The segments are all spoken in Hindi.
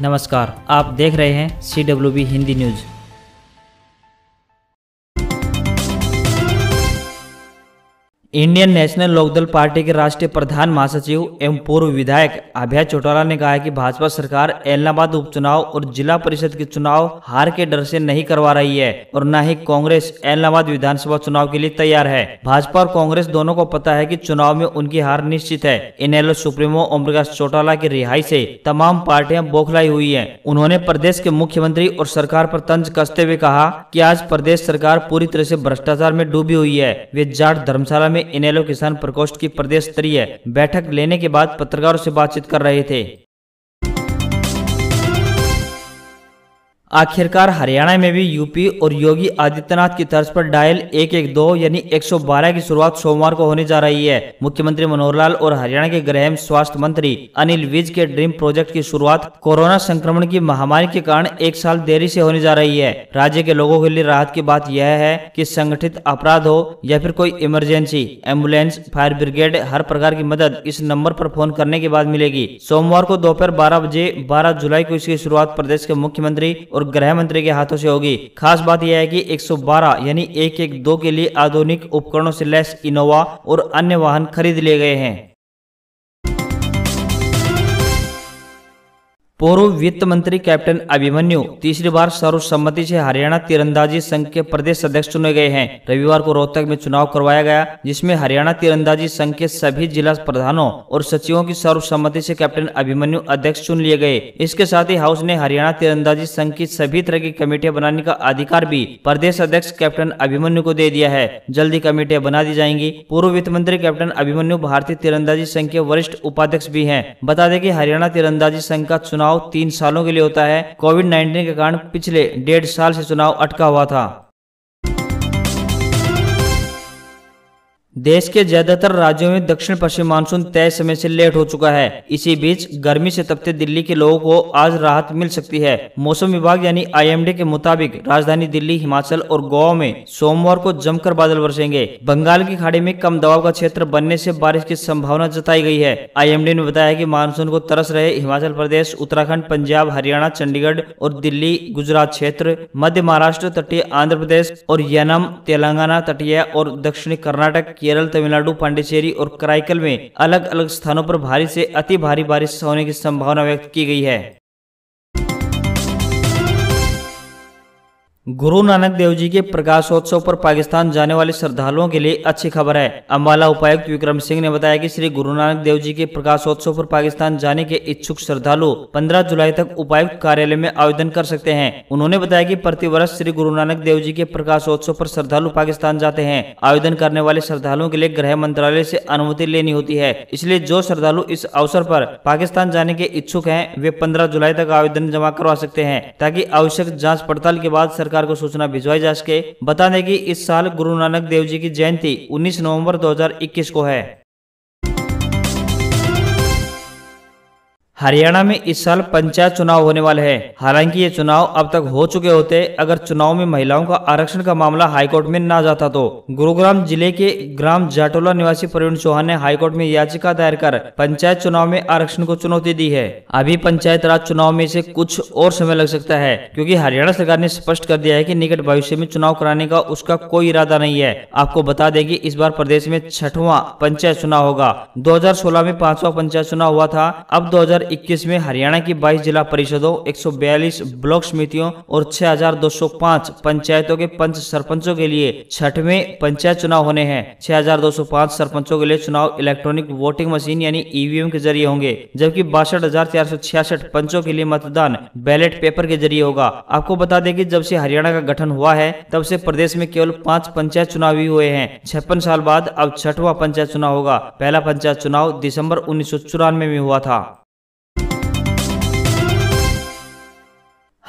नमस्कार, आप देख रहे हैं CWB Hindi news. Indian National Lokdal party के राष्ट्रीय प्रधान महासचिव एवं पूर्व विधायक अभय चौटाला ने कहा है कि भाजपा सरकार एलनाबाद उपचुनाव और जिला परिषद के चुनाव हार के डर से नहीं करवा रही है और न ही कांग्रेस एलनाबाद विधानसभा चुनाव के लिए तैयार है। भाजपा और कांग्रेस दोनों को पता है कि चुनाव में उनकी हार निश्चित है। इनेलो सुप्रीमो ओम प्रकाश चौटाला की रिहाई से तमाम पार्टियां बौखलाई हुई है। उन्होंने प्रदेश के मुख्यमंत्री और सरकार पर तंज कसते हुए कहा कि आज प्रदेश सरकार पूरी तरह से भ्रष्टाचार में डूबी हुई है। वे जाट धर्मशाला में इनेलो किसान प्रकोष्ठ की प्रदेश स्तरीय बैठक लेने के बाद पत्रकारों से बातचीत कर रहे थे। आखिरकार हरियाणा में भी यूपी और योगी आदित्यनाथ की तर्ज पर डायल 112 यानी 112 की शुरुआत सोमवार को होने जा रही है। मुख्यमंत्री मनोहर लाल और हरियाणा के गृह एवं स्वास्थ्य मंत्री अनिल विज के ड्रीम प्रोजेक्ट की शुरुआत कोरोना संक्रमण की महामारी के कारण एक साल देरी से होने जा रही है। राज्य के लोगों के लिए राहत की बात यह है कि संगठित अपराध हो या फिर कोई इमरजेंसी, एम्बुलेंस, फायर ब्रिगेड, हर प्रकार की मदद इस नंबर पर फोन करने के बाद मिलेगी। सोमवार को दोपहर 12 बजे 12 जुलाई को इसकी शुरुआत प्रदेश के मुख्यमंत्री और गृह मंत्री के हाथों से होगी। खास बात यह है कि 112 यानी 112 के लिए आधुनिक उपकरणों से लैस इनोवा और अन्य वाहन खरीद लिए गए हैं। पूर्व वित्त मंत्री कैप्टन अभिमन्यु तीसरी बार सर्वसम्मति से हरियाणा तीरंदाजी संघ के प्रदेश अध्यक्ष चुने गए हैं। रविवार को रोहतक में चुनाव करवाया गया, जिसमें हरियाणा तीरंदाजी संघ के सभी जिला प्रधानों और सचिवों की सर्वसम्मति से कैप्टन अभिमन्यु अध्यक्ष चुन लिए गए। इसके साथ ही हाउस ने हरियाणा तीरंदाजी संघ की सभी तरह की कमेटियां बनाने का अधिकार भी प्रदेश अध्यक्ष कैप्टन अभिमन्यु को दे दिया है। जल्दी कमेटियां बना दी जाएंगी। पूर्व वित्त मंत्री कैप्टन अभिमन्यु भारतीय तीरंदाजी संघ के वरिष्ठ उपाध्यक्ष भी हैं। बता दें कि हरियाणा तीरंदाजी संघ का चुनाव 3 सालों के लिए होता है। कोविड-19 के कारण पिछले 1.5 साल से चुनाव अटका हुआ था। देश के ज्यादातर राज्यों में दक्षिण पश्चिम मानसून तय समय से लेट हो चुका है। इसी बीच गर्मी से तपते दिल्ली के लोगों को आज राहत मिल सकती है। मौसम विभाग यानी IMD के मुताबिक राजधानी दिल्ली, हिमाचल और गोवा में सोमवार को जमकर बादल बरसेंगे। बंगाल की खाड़ी में कम दबाव का क्षेत्र बनने से बारिश की संभावना जताई गई है। IMD ने बताया कि मानसून को तरस रहे हिमाचल प्रदेश, उत्तराखंड, पंजाब, हरियाणा, चंडीगढ़ और दिल्ली, गुजरात क्षेत्र, मध्य महाराष्ट्र, तटीय आंध्र प्रदेश और यनम, तेलंगाना, तटीय और दक्षिणी कर्नाटक, केरल, तमिलनाडु, पांडिचेरी और कराईकल में अलग अलग स्थानों पर भारी से अति भारी बारिश होने की संभावना व्यक्त की गई है। गुरु नानक देव जी के प्रकाशोत्सव पर पाकिस्तान जाने वाले श्रद्धालुओं के लिए अच्छी खबर है। अम्बाला उपायुक्त विक्रम सिंह ने बताया कि श्री गुरु नानक देव जी के प्रकाशोत्सव पर पाकिस्तान जाने के इच्छुक श्रद्धालु 15 जुलाई तक उपायुक्त कार्यालय में आवेदन कर सकते हैं। उन्होंने बताया कि प्रतिवर्ष श्री गुरु नानक देव जी के प्रकाशोत्सव पर श्रद्धालु पाकिस्तान जाते हैं। आवेदन करने वाले श्रद्धालुओं के लिए गृह मंत्रालय से अनुमति लेनी होती है। इसलिए जो श्रद्धालु इस अवसर पर पाकिस्तान जाने के इच्छुक हैं, वे 15 जुलाई तक आवेदन जमा करवा सकते हैं, ताकि आवश्यक जाँच पड़ताल के बाद सरकार को सूचना भिजवाई जा सके। बता दें कि इस साल गुरु नानक देव जी की जयंती 19 नवंबर 2021 को है। हरियाणा में इस साल पंचायत चुनाव होने वाले हैं। हालांकि ये चुनाव अब तक हो चुके होते अगर चुनाव में महिलाओं का आरक्षण का मामला हाईकोर्ट में ना जाता तो। गुरुग्राम जिले के ग्राम जाटोला निवासी प्रवीण चौहान ने हाईकोर्ट में याचिका दायर कर पंचायत चुनाव में आरक्षण को चुनौती दी है। अभी पंचायत राज चुनाव में से कुछ और समय लग सकता है, क्योंकि हरियाणा सरकार ने स्पष्ट कर दिया है कि निकट भविष्य में चुनाव कराने का उसका कोई इरादा नहीं है। आपको बता दें कि इस बार प्रदेश में 6वां पंचायत चुनाव होगा। 2016 में 5वां पंचायत चुनाव हुआ था। अब 2021 में हरियाणा की 22 जिला परिषदों, 142 ब्लॉक समितियों और 6205 पंचायतों के पंच सरपंचों के लिए 6वें पंचायत चुनाव होने हैं। 6205 सरपंचों के लिए चुनाव इलेक्ट्रॉनिक वोटिंग मशीन यानी EVM के जरिए होंगे, जबकि 62,466 पंचों के लिए मतदान बैलेट पेपर के जरिए होगा। आपको बता दें कि जब से हरियाणा का गठन हुआ है तब से प्रदेश में केवल 5 पंचायत चुनाव ही हुए हैं। 56 साल बाद अब 6वां पंचायत चुनाव होगा। पहला पंचायत चुनाव दिसंबर 1994 में हुआ था।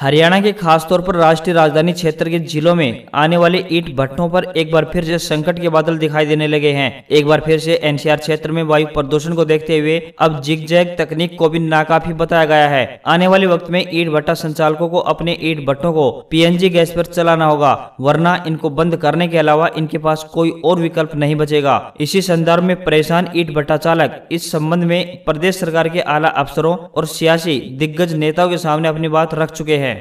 हरियाणा के खासतौर पर राष्ट्रीय राजधानी क्षेत्र के जिलों में आने वाले ईंट भट्टों पर एक बार फिर से संकट के बादल दिखाई देने लगे हैं। एक बार फिर से एनसीआर क्षेत्र में वायु प्रदूषण को देखते हुए अब जिग-जैग तकनीक को भी नाकाफी बताया गया है। आने वाले वक्त में ईंट भट्टा संचालकों को अपने ईंट भट्टों को पीएनजी गैस पर चलाना होगा, वरना इनको बंद करने के अलावा इनके पास कोई और विकल्प नहीं बचेगा। इसी संदर्भ में परेशान ईंट भट्टा चालक इस संबंध में प्रदेश सरकार के आला अफसरों और सियासी दिग्गज नेताओं के सामने अपनी बात रख चुके हैं।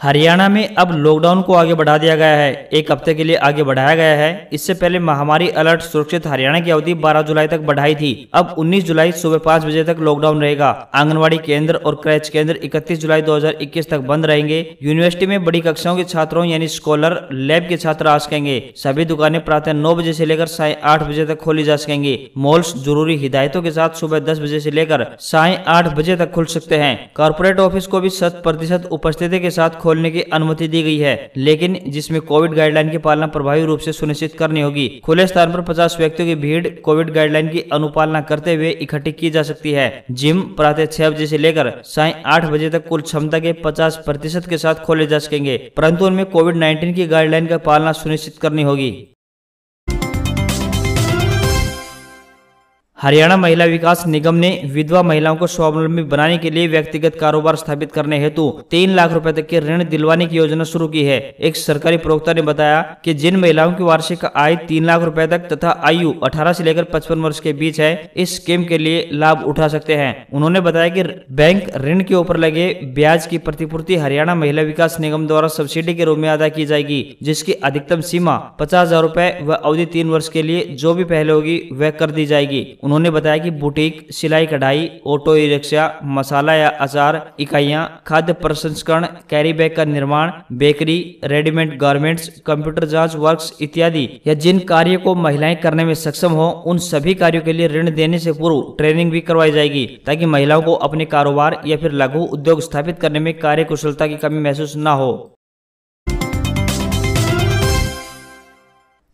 हरियाणा में अब लॉकडाउन को आगे बढ़ा दिया गया है। एक हफ्ते के लिए आगे बढ़ाया गया है। इससे पहले महामारी अलर्ट सुरक्षित हरियाणा की अवधि 12 जुलाई तक बढ़ाई थी। अब 19 जुलाई सुबह 5 बजे तक लॉकडाउन रहेगा। आंगनवाड़ी केंद्र और क्रैच केंद्र 31 जुलाई 2021 तक बंद रहेंगे। यूनिवर्सिटी में बड़ी कक्षाओं के छात्रों यानी स्कॉलर लैब के छात्र आ सकेंगे। सभी दुकानें प्रातः 9 बजे से लेकर साढ़े 8 बजे तक खोली जा सकेंगी। मॉल्स जरूरी हिदायतों के साथ सुबह 10 बजे से लेकर साढ़े 8 बजे तक खुल सकते हैं। कॉर्पोरेट ऑफिस को भी 100% उपस्थिति के साथ खोलने की अनुमति दी गई है, लेकिन जिसमें कोविड गाइडलाइन की पालना प्रभावी रूप से सुनिश्चित करनी होगी। खुले स्थान पर 50 व्यक्तियों की भीड़ कोविड गाइडलाइन की अनुपालना करते हुए इकट्ठी की जा सकती है। जिम प्रातः 6 बजे से लेकर साढ़े 8 बजे तक कुल क्षमता के 50% के साथ खोले जा सकेंगे, परंतु उनमें कोविड-19 की गाइडलाइन का पालना सुनिश्चित करनी होगी। हरियाणा महिला विकास निगम ने विधवा महिलाओं को स्वावलंबी बनाने के लिए व्यक्तिगत कारोबार स्थापित करने हेतु 3 लाख रुपए तक के ऋण दिलवाने की योजना शुरू की है। एक सरकारी प्रवक्ता ने बताया कि जिन महिलाओं की वार्षिक आय 3 लाख रुपए तक तथा आयु 18 से लेकर 55 वर्ष के बीच है, इस स्कीम के लिए लाभ उठा सकते हैं। उन्होंने बताया कि बैंक ऋण के ऊपर लगे ब्याज की प्रतिपूर्ति हरियाणा महिला विकास निगम द्वारा सब्सिडी के रूप में अदा की जाएगी, जिसकी अधिकतम सीमा 50,000 रुपए व अवधि 3 वर्ष के लिए जो भी पहले होगी वह कर दी जाएगी। उन्होंने बताया कि बुटीक, सिलाई कढ़ाई, ऑटो रिक्शा, मसाला या अचार इकाइयां, खाद्य प्रसंस्करण, कैरी बैग का निर्माण, बेकरी, रेडीमेड गारमेंट्स, कंप्यूटर जांच वर्क्स इत्यादि या जिन कार्यों को महिलाएं करने में सक्षम हो, उन सभी कार्यों के लिए ऋण देने से पूर्व ट्रेनिंग भी करवाई जाएगी, ताकि महिलाओं को अपने कारोबार या फिर लघु उद्योग स्थापित करने में कार्य कुशलता की कमी महसूस न हो।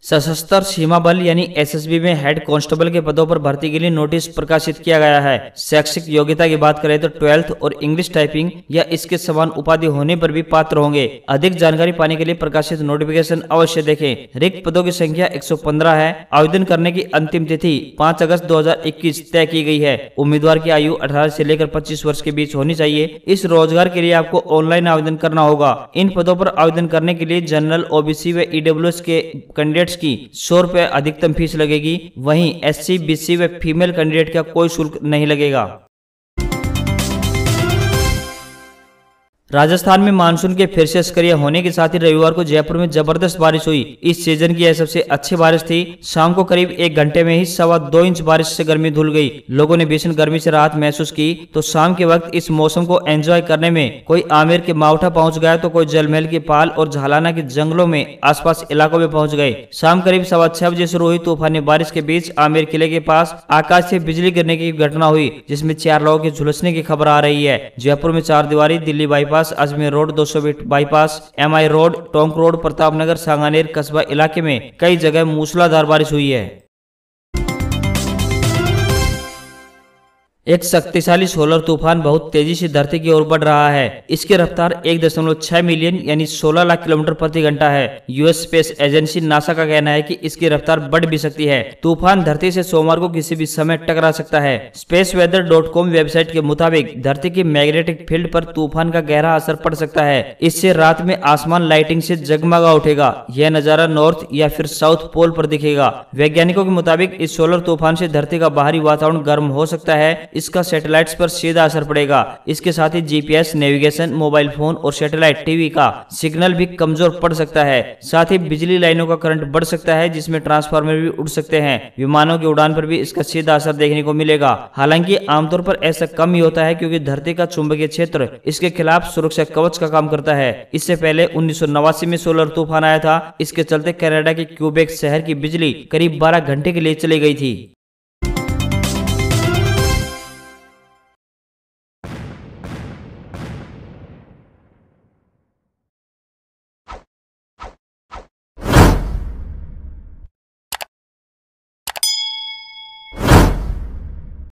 सशस्त्र सीमा बल यानी एसएसबी में हेड कांस्टेबल के पदों पर भर्ती के लिए नोटिस प्रकाशित किया गया है। शैक्षिक योग्यता की बात करें तो 12th और इंग्लिश टाइपिंग या इसके समान उपाधि होने पर भी पात्र होंगे। अधिक जानकारी पाने के लिए प्रकाशित नोटिफिकेशन अवश्य देखें। रिक्त पदों की संख्या 115 है। आवेदन करने की अंतिम तिथि 5 अगस्त 2021 तय की गई है। उम्मीदवार की आयु 18 से लेकर 25 वर्ष के बीच होनी चाहिए। इस रोजगार के लिए आपको ऑनलाइन आवेदन करना होगा। इन पदों पर आवेदन करने के लिए जनरल, ओबीसी व ईडब्ल्यूएस के कैंडिडेट्स की 100 रुपए अधिकतम फीस लगेगी। वहीं एससी, बीसी व फीमेल कैंडिडेट का कोई शुल्क नहीं लगेगा। राजस्थान में मानसून के फिर से सक्रिय होने के साथ ही रविवार को जयपुर में जबरदस्त बारिश हुई। इस सीजन की यह सबसे अच्छी बारिश थी। शाम को करीब 1 घंटे में ही 2.25 इंच बारिश से गर्मी धुल गई। लोगों ने भीषण गर्मी से राहत महसूस की। तो शाम के वक्त इस मौसम को एंजॉय करने में कोई आमेर के मावठा पहुंच गया, तो कोई जलमहल की पाल और झालाना के जंगलों में आसपास इलाकों में पहुंच गए। शाम करीब 6:15 बजे शुरू हुई तूफानी बारिश के बीच आमेर किले के पास आकाश से बिजली गिरने की घटना हुई, जिसमें 4 लोगों के झुलसने की खबर आ रही है। जयपुर में 4 दीवारी, Delhi bypass, Ajmer road, 200 feet bypass, MI road, Tonk road, Pratapnagar, Sanganer कस्बा इलाके में कई जगह मूसलाधार बारिश हुई है। एक शक्तिशाली सोलर तूफान बहुत तेजी से धरती की ओर बढ़ रहा है। इसकी रफ्तार 1.6 मिलियन यानी 16 लाख किलोमीटर प्रति घंटा है। यूएस स्पेस एजेंसी नासा का कहना है कि इसकी रफ्तार बढ़ भी सकती है। तूफान धरती से सोमवार को किसी भी समय टकरा सकता है। spaceweather.com वेबसाइट के मुताबिक धरती की मैग्नेटिक फील्ड पर तूफान का गहरा असर पड़ सकता है। इससे रात में आसमान लाइटिंग से जगमगा उठेगा। यह नजारा नॉर्थ या फिर साउथ पोल पर दिखेगा। वैज्ञानिकों के मुताबिक इस सोलर तूफान से धरती का बाहरी वातावरण गर्म हो सकता है। इसका सैटेलाइट्स पर सीधा असर पड़ेगा। इसके साथ ही जीपीएस, नेविगेशन, मोबाइल फोन और सैटेलाइट टीवी का सिग्नल भी कमजोर पड़ सकता है। साथ ही बिजली लाइनों का करंट बढ़ सकता है, जिसमें ट्रांसफार्मर भी उड़ सकते हैं। विमानों की उड़ान पर भी इसका सीधा असर देखने को मिलेगा। हालांकि आमतौर पर ऐसा कम ही होता है, क्योंकि धरती का चुंबकीय क्षेत्र इसके खिलाफ सुरक्षा कवच का काम करता है। इससे पहले 1989 में सोलर तूफान आया था। इसके चलते कनाडा के क्यूबेक शहर की बिजली करीब 12 घंटे के लिए चली गई थी।